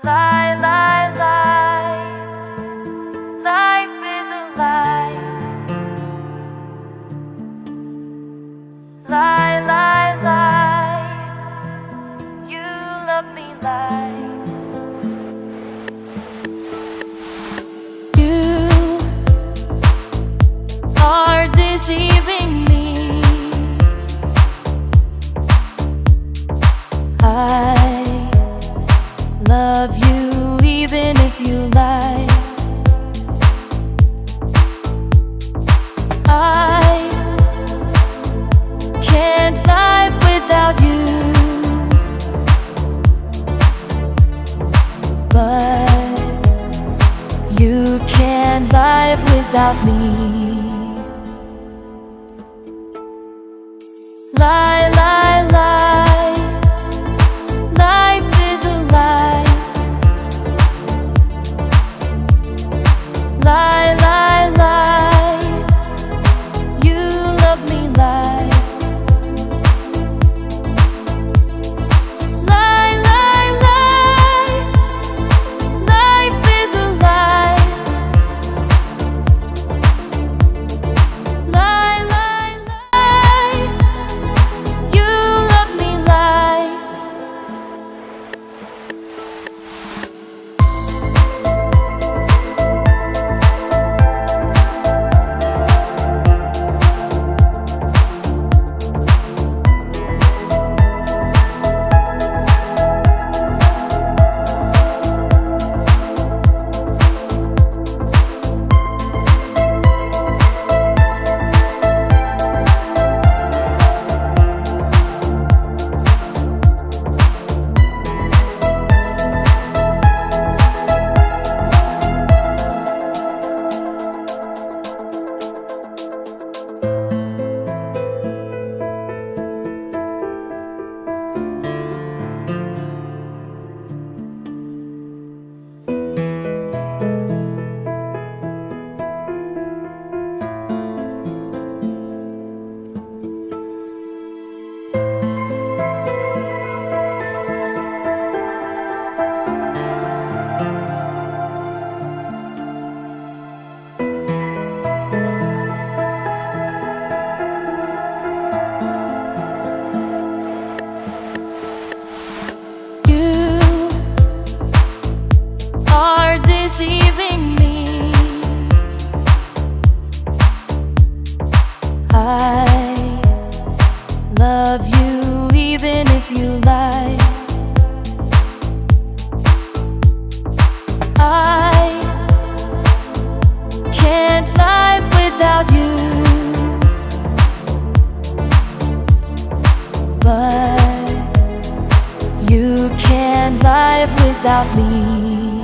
Lie, lie, lie. Life is a lie. Lie, lie, lie. You love me, lie. You are deceiving me. I love you even if you lie. I can't live without you, but you can't live without me. Lie, lie, lie. Life is a lie. Lie, lie, lie. You love me, lie. Lie, lie, lie. Life is a lie. Lie, lie, lie. You love me, lie. Deceiving me. I love you even if you lie. I can't live without you, but you can't live without me.